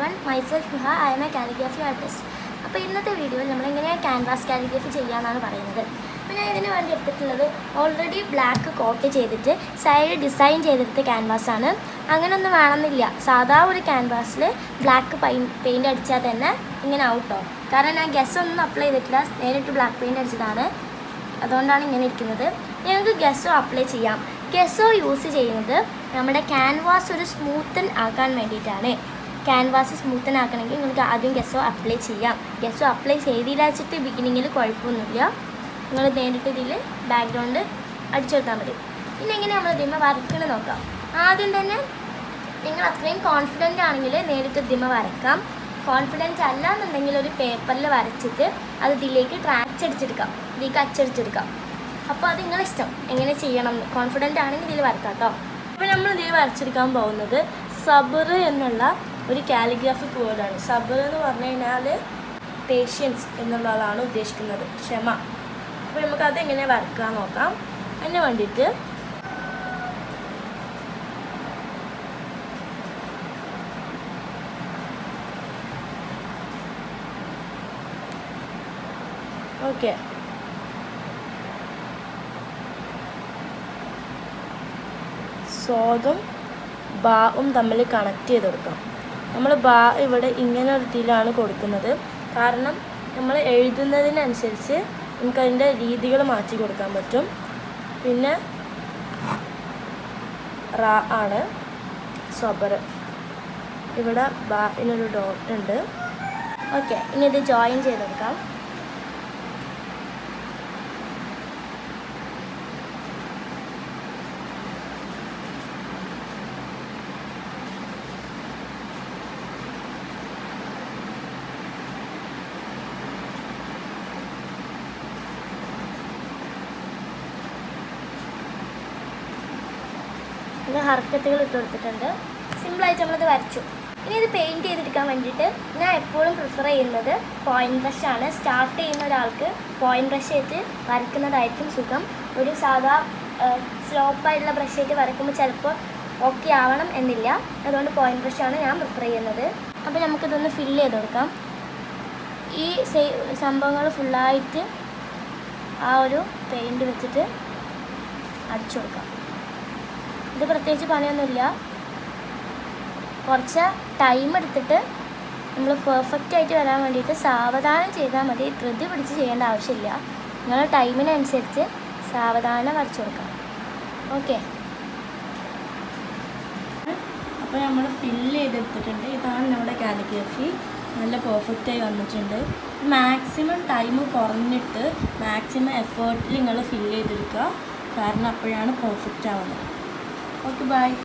everyone, myself Miha, I am a calligraphy artist. അപ്പോൾ ഇന്നത്തെ വീഡിയോയിൽ നമ്മൾ എങ്ങനെയാണ് ക്യാൻവാസ് കാലിഗ്രഫി ചെയ്യാമെന്നാണ് പറയുന്നത്. അപ്പോൾ ഞാൻ ഇതിന് വേണ്ടി എടുത്തിട്ടുള്ളത് ഓൾറെഡി ബ്ലാക്ക് കോട്ട് ചെയ്തിട്ട് സൈഡ് ഡിസൈൻ ചെയ്തെടുത്ത ക്യാൻവാസാണ്. അങ്ങനെയൊന്നും വേണമെന്നില്ല, സാധാ ഒരു ക്യാൻവാസിൽ ബ്ലാക്ക് പെയിൻറ്റ് അടിച്ചാൽ തന്നെ ഇങ്ങനെ ഔട്ടോ. കാരണം ഞാൻ ഗസ്സൊന്നും അപ്ലൈ ചെയ്തിട്ടില്ല, നേരിട്ട് ബ്ലാക്ക് പെയിൻറ്റ് അടിച്ചതാണ്, അതുകൊണ്ടാണ് ഇങ്ങനെ ഇരിക്കുന്നത്. ഞങ്ങൾക്ക് ഗസ്സോ അപ്ലൈ ചെയ്യാം. ഗസ്സോ യൂസ് ചെയ്യുന്നത് നമ്മുടെ ക്യാൻവാസ് ഒരു സ്മൂത്തൻ ആക്കാൻ വേണ്ടിയിട്ടാണ്. ക്യാൻവാസ് സ്മൂത്തൻ ആക്കണമെങ്കിൽ നിങ്ങൾക്ക് ആദ്യം ഗസ്സോ അപ്ലൈ ചെയ്യാം. ഗസ്സോ അപ്ലൈ ചെയ്തില്ല വെച്ചിട്ട് ബിഗിനിങ്ങിൽ കുഴപ്പമൊന്നുമില്ല, നിങ്ങൾ നേരിട്ട് ഇതിൽ ബാക്ക്ഗ്രൗണ്ട് അടിച്ചെടുത്താൽ മതി. പിന്നെ എങ്ങനെ നമ്മൾ ഇതിമ വരയ്ക്കണം നോക്കാം. ആദ്യം തന്നെ നിങ്ങൾ അത്രയും കോൺഫിഡൻ്റ് ആണെങ്കിൽ നേരിട്ട് ഇതിമ വരയ്ക്കാം. കോൺഫിഡൻസ് അല്ല എന്നുണ്ടെങ്കിൽ ഒരു പേപ്പറിൽ വരച്ചിട്ട് അത് ഇതിലേക്ക് ട്രാക്സ് അടിച്ചെടുക്കാം, ഇതിലേക്ക് അച്ചടിച്ചെടുക്കാം. അപ്പോൾ അത് നിങ്ങളിഷ്ടം എങ്ങനെ ചെയ്യണം. കോൺഫിഡൻ്റ് ആണെങ്കിൽ ഇതിൽ വരക്കാം കേട്ടോ. അപ്പോൾ നമ്മൾ ഇതിൽ വരച്ചെടുക്കാൻ പോകുന്നത് സബർ എന്നുള്ള ഒരു കാലിഗ്രാഫിക് വേർഡാണ്. സബർ എന്ന് പറഞ്ഞു കഴിഞ്ഞാൽ പേഷ്യൻസ് എന്നുള്ളതാണ് ഉദ്ദേശിക്കുന്നത്, ക്ഷമ. അപ്പോൾ നമുക്കത് എങ്ങനെ വരക്കാൻ നോക്കാം. അതിന് വേണ്ടിയിട്ട് ഓക്കെ, സ്വാദും ബാവും തമ്മിൽ കണക്ട് ചെയ്ത് കൊടുക്കാം. നമ്മൾ ബാ ഇവിടെ ഇങ്ങനെ ഒരു ഇതിലാണ് കൊടുക്കുന്നത്, കാരണം നമ്മൾ എഴുതുന്നതിനനുസരിച്ച് നമുക്കതിൻ്റെ രീതികൾ മാറ്റി കൊടുക്കാൻ പറ്റും. പിന്നെ റാ ആണ് സബർ, ഇവിടെ ബാനൊരു ഡോട്ട് ഉണ്ട്. ഓക്കെ, ഇനി ഇത് ജോയിൻ ചെയ്ത് കൊടുക്കാം. ഹർക്കത്തുകൾ ഇട്ട് കൊടുത്തിട്ടുണ്ട്. സിമ്പിളായിട്ട് നമ്മളത് വരച്ചു. ഇനി ഇത് പെയിൻറ്റ് ചെയ്തെടുക്കാൻ വേണ്ടിയിട്ട് ഞാൻ എപ്പോഴും പ്രിഫർ ചെയ്യുന്നത് പോയിൻറ്റ് ബ്രഷാണ്. സ്റ്റാർട്ട് ചെയ്യുന്ന ഒരാൾക്ക് പോയിൻറ്റ് ബ്രഷ് ആയിട്ട് വരയ്ക്കുന്നതായിരിക്കും സുഖം. ഒരു സാധാ സ്ലോപ്പായിട്ടുള്ള ബ്രഷ് ആയിട്ട് വരയ്ക്കുമ്പോൾ ചിലപ്പോൾ ഓക്കെ ആവണം എന്നില്ല, അതുകൊണ്ട് പോയിൻറ്റ് ബ്രഷാണ് ഞാൻ പ്രിഫർ ചെയ്യുന്നത്. അപ്പോൾ നമുക്കിതൊന്ന് ഫില്ല് ചെയ്ത് കൊടുക്കാം. ഈ സംഭവങ്ങൾ ഫുള്ളായിട്ട് ആ ഒരു പെയിൻറ്റ് വെച്ചിട്ട് അടിച്ചു കൊടുക്കാം. ഇത് പ്രത്യേകിച്ച് പണിയൊന്നുമില്ല, കുറച്ച് ടൈം എടുത്തിട്ട് നമ്മൾ പെർഫെക്റ്റ് ആയിട്ട് വരാൻ വേണ്ടിയിട്ട് സാവധാനം ചെയ്താൽ മതി. ധൃതി പിടിച്ച് ചെയ്യേണ്ട ആവശ്യമില്ല. നിങ്ങളുടെ ടൈമിനനുസരിച്ച് സാവധാനം വരച്ചു കൊടുക്കാം. ഓക്കെ, അപ്പോൾ നമ്മൾ ഫില്ല് ചെയ്തെടുത്തിട്ടുണ്ട്. ഇതാണ് നമ്മുടെ കാലിഗ്രഫി, നല്ല പെർഫെക്റ്റായി വന്നിട്ടുണ്ട്. മാക്സിമം ടൈം കുറഞ്ഞിട്ട് മാക്സിമം എഫേർട്ടിൽ നിങ്ങൾ ഫില്ല് ചെയ്തെടുക്കുക, കാരണം അപ്പോഴാണ് പെർഫെക്റ്റ് ആവുന്നത്. Okay, bye.